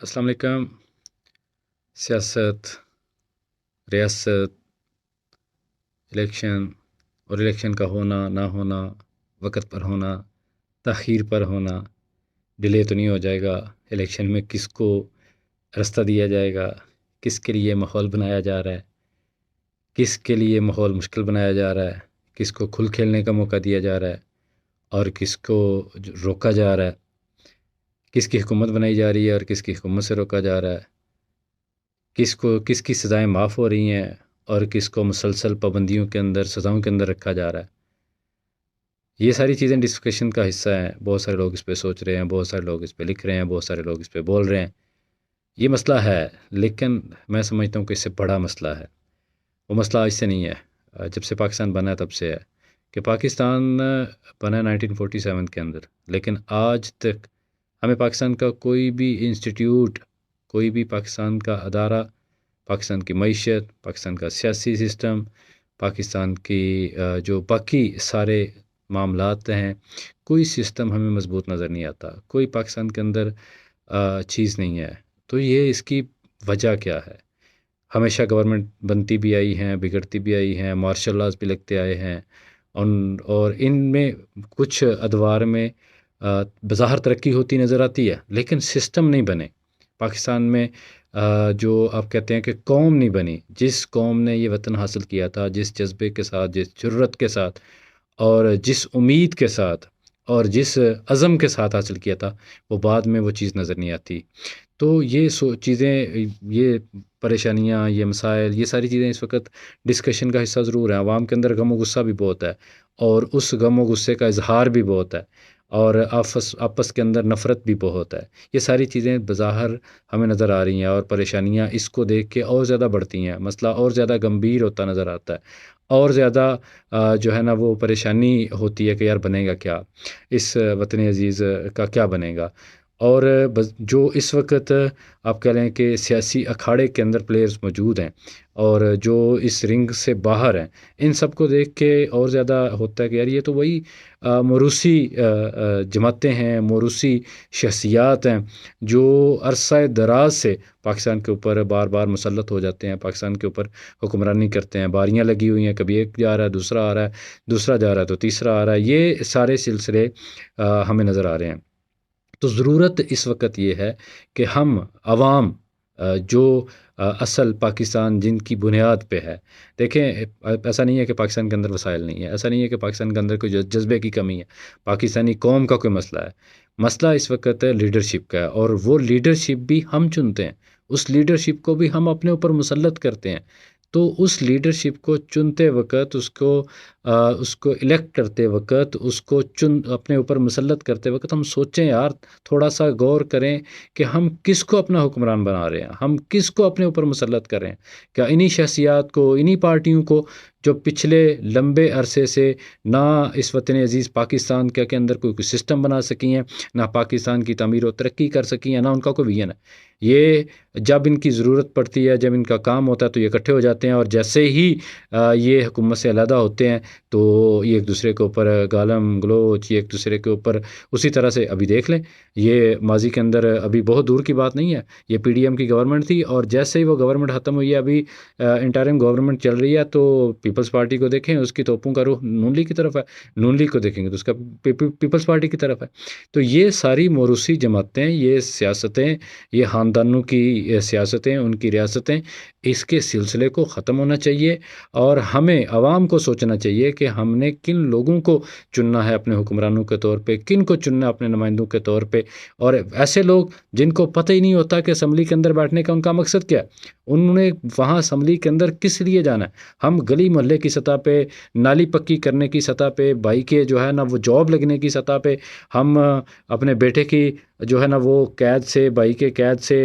السلام علیکم۔ سیاست، ریاست، الیکشن اور الیکشن کا ہونا نہ ہونا، وقت پر ہونا، تاخیر پر ہونا، ڈیلے تو نہیں ہو جائے گا، الیکشن میں کس کو راستہ دیا جائے گا، کس کے لیے ماحول بنایا جا رہا ہے، کس کے لیے ماحول مشکل بنایا جا رہا ہے، کس کو کھل کھیلنے کا موقع دیا جا رہا ہے اور کس کو روکا جا رہا ہے، کس کی حکومت بنائی جا رہی ہے اور کس کی حکومت سے روکا جا رہا ہے، کس کی سزائیں معاف ہو رہی ہیں اور کس کو مسلسل پابندیوں کے اندر، سزاؤں کے اندر رکھا جا رہا ہے۔ یہ ساری چیزیں ڈسکشن کا حصہ ہیں، بہت سارے لوگ اس پہ سوچ رہے ہیں، بہت سارے لوگ اس پہ لکھ رہے ہیں، بہت سارے لوگ اس پہ بول رہے ہیں۔ یہ مسئلہ ہے، لیکن میں سمجھتا ہوں کہ اس سے بڑا مسئلہ ہے۔ وہ مسئلہ اس سے نہیں ہے، جب سے پاکستان بنا ہے تب سے ہے کہ پاکستان بنا 1947 کے اندر، لیکن آج تک ہمیں پاکستان کا کوئی بھی انسٹیٹیوٹ، کوئی بھی پاکستان کا ادارہ، پاکستان کی معیشت، پاکستان کا سیاسی سسٹم، پاکستان کی جو باقی سارے معاملات ہیں، کوئی سسٹم ہمیں مضبوط نظر نہیں آتا، کوئی پاکستان کے اندر چیز نہیں ہے۔ تو یہ اس کی وجہ کیا ہے؟ ہمیشہ گورنمنٹ بنتی بھی آئی ہیں، بگڑتی بھی آئی ہیں، مارشل لاز بھی لگتے آئے ہیں، اور ان میں کچھ ادوار میں بظاہر ترقی ہوتی نظر آتی ہے، لیکن سسٹم نہیں بنے پاکستان میں۔ جو آپ کہتے ہیں کہ قوم نہیں بنی، جس قوم نے یہ وطن حاصل کیا تھا، جس جذبے کے ساتھ، جس جرت کے ساتھ اور جس امید کے ساتھ اور جس عزم کے ساتھ حاصل کیا تھا، وہ بعد میں وہ چیز نظر نہیں آتی۔ تو یہ چیزیں، یہ پریشانیاں، یہ مسائل، یہ ساری چیزیں اس وقت ڈسکشن کا حصہ ضرور ہیں۔ عوام کے اندر غم و غصہ بھی بہت ہے اور اس غم و غصے کا اظہار بھی بہت ہے، اور آپس کے اندر نفرت بھی بہت ہے۔ یہ ساری چیزیں بظاہر ہمیں نظر آ رہی ہیں، اور پریشانیاں اس کو دیکھ کے اور زیادہ بڑھتی ہیں، مسئلہ اور زیادہ گمبھیر ہوتا نظر آتا ہے، اور زیادہ جو ہے نا وہ پریشانی ہوتی ہے کہ یار بنے گا کیا، اس وطن عزیز کا کیا بنے گا۔ اور جو اس وقت آپ کہہ لیں کہ سیاسی اکھاڑے کے اندر پلیئرز موجود ہیں اور جو اس رنگ سے باہر ہیں، ان سب کو دیکھ کے اور زیادہ ہوتا ہے کہ یار یہ تو وہی موروثی جماعتیں ہیں، موروثی شخصیات ہیں جو عرصہ دراز سے پاکستان کے اوپر بار بار مسلط ہو جاتے ہیں، پاکستان کے اوپر حکمرانی کرتے ہیں، باریاں لگی ہوئی ہیں، کبھی ایک جا رہا ہے، دوسرا آ رہا ہے، دوسرا جا رہا ہے تو تیسرا آ رہا ہے، یہ سارے سلسلے ہمیں نظر آ رہے ہیں۔ تو ضرورت اس وقت یہ ہے کہ ہم عوام، جو اصل پاکستان جن کی بنیاد پہ ہے، دیکھیں ایسا نہیں ہے کہ پاکستان کے اندر وسائل نہیں ہے، ایسا نہیں ہے کہ پاکستان کے اندر کوئی جذبے کی کمی ہے، پاکستانی قوم کا کوئی مسئلہ ہے۔ مسئلہ اس وقت لیڈرشپ کا ہے، اور وہ لیڈرشپ بھی ہم چنتے ہیں، اس لیڈرشپ کو بھی ہم اپنے اوپر مسلط کرتے ہیں۔ تو اس لیڈرشپ کو چنتے وقت، اس کو الیکٹ کرتے وقت، اس کو اپنے اوپر مسلط کرتے وقت ہم سوچیں یار، تھوڑا سا غور کریں کہ ہم کس کو اپنا حکمران بنا رہے ہیں، ہم کس کو اپنے اوپر مسلط کر رہے ہیں۔ کیا انہی شخصیات کو، انہی پارٹیوں کو جو پچھلے لمبے عرصے سے نہ اس وطن عزیز پاکستان کے اندر کوئی سسٹم بنا سکی ہیں، نہ پاکستان کی تعمیر و ترقی کر سکی ہیں، نہ ان کا کوئی ویژن ہے؟ یہ جب ان کی ضرورت پڑتی ہے، جب ان کا کام ہوتا ہے تو یہ اکٹھے ہو جاتے ہیں، اور جیسے ہی یہ حکومت سے علیحدہ ہوتے ہیں تو یہ ایک دوسرے کے اوپر گالم گلوچ، یہ ایک دوسرے کے اوپر اسی طرح سے، ابھی دیکھ لیں، یہ ماضی کے اندر ابھی بہت دور کی بات نہیں ہے، یہ پی ڈی ایم کی گورنمنٹ تھی، اور جیسے ہی وہ گورنمنٹ ختم ہوئی ہے، ابھی انٹرم گورنمنٹ چل رہی ہے، تو پیپلز پارٹی کو دیکھیں، اس کی توپوں کا رخ نون لیگ کی طرف ہے، نون لیگ کو دیکھیں گے تو اس کا پیپلز پارٹی کی طرف ہے۔ تو یہ ساری موروثی جماعتیں، یہ سیاستیں، یہ خاندانوں کی سیاستیں، ان کی ریاستیں، اس کے سلسلے کو ختم ہونا چاہیے، اور ہمیں عوام کو سوچنا چاہیے کہ ہم نے کن لوگوں کو چننا ہے اپنے حکمرانوں کے طور پہ، کن کو چننا ہے اپنے نمائندوں کے طور پہ، اور ایسے لوگ جن کو پتہ ہی نہیں ہوتا کہ اسمبلی کے اندر بیٹھنے کا ان کا مقصد کیا ہے، انہوں نے وہاں اسمبلی کے اندر کس لیے جانا ہے۔ ہم گلی محلے کی سطح پہ، نالی پکی کرنے کی سطح پہ، بھائی کے جو ہے نا وہ جاب لگنے کی سطح پہ، ہم اپنے بیٹے کی جو ہے نا وہ قید سے، بھائی کے قید سے،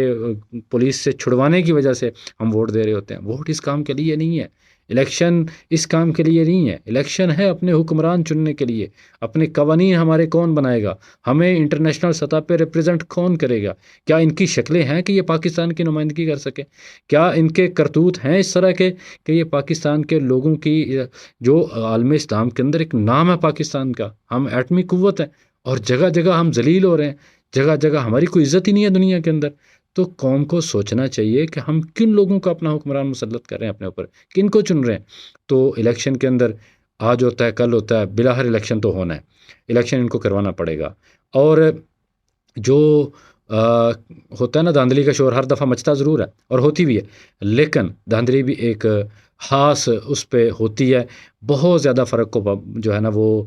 پولیس سے چھڑوانے کی وجہ سے ہم ووٹ دے رہے ہوتے ہیں۔ ووٹ اس کام کے لیے نہیں ہے، الیکشن اس کام کے لیے نہیں ہے، الیکشن ہے اپنے حکمران چننے کے لیے، اپنے قوانین ہمارے کون بنائے گا، ہمیں انٹرنیشنل سطح پہ ریپریزنٹ کون کرے گا، کیا ان کی شکلیں ہیں کہ یہ پاکستان کی نمائندگی کر سکے، کیا ان کے کرتوت ہیں اس طرح کے کہ یہ پاکستان کے لوگوں کی، جو عالم اسلام کے اندر ایک نام ہے پاکستان کا، ہم ایٹمی قوت ہیں، اور جگہ جگہ ہم ذلیل ہو رہے ہیں، جگہ جگہ ہماری کوئی عزت ہی نہیں ہے دنیا کے اندر۔ تو قوم کو سوچنا چاہیے کہ ہم کن لوگوں کو اپنا حکمران مسلط کر رہے ہیں اپنے اوپر، کن کو چن رہے ہیں۔ تو الیکشن کے اندر آج ہوتا ہے کل ہوتا ہے، بلاخر الیکشن تو ہونا ہے، الیکشن ان کو کروانا پڑے گا۔ اور جو ہوتا ہے نا دھاندلی کا شور ہر دفعہ مچتا ضرور ہے اور ہوتی بھی ہے، لیکن دھاندلی بھی ایک خاص اس پہ ہوتی ہے۔ بہت زیادہ فرق کو جو ہے نا وہ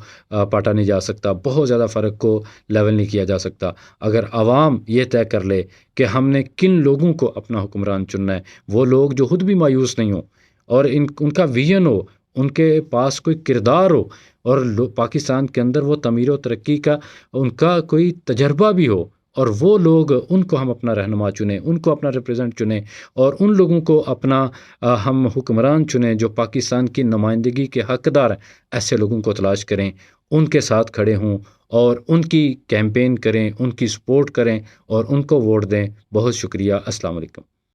پاٹا نہیں جا سکتا، بہت زیادہ فرق کو لیول نہیں کیا جا سکتا۔ اگر عوام یہ طے کر لے کہ ہم نے کن لوگوں کو اپنا حکمران چننا ہے، وہ لوگ جو خود بھی مایوس نہیں ہوں اور ان کا ویژن ہو، ان کے پاس کوئی کردار ہو، اور پاکستان کے اندر وہ تعمیر و ترقی کا ان کا کوئی تجربہ بھی ہو، اور وہ لوگ ان کو ہم اپنا رہنما چنیں، ان کو اپنا ریپرزینٹ چنیں، اور ان لوگوں کو اپنا ہم حکمران چنیں جو پاکستان کی نمائندگی کے حقدار ہیں۔ ایسے لوگوں کو تلاش کریں، ان کے ساتھ کھڑے ہوں اور ان کی کیمپین کریں، ان کی سپورٹ کریں اور ان کو ووٹ دیں۔ بہت شکریہ، السلام علیکم۔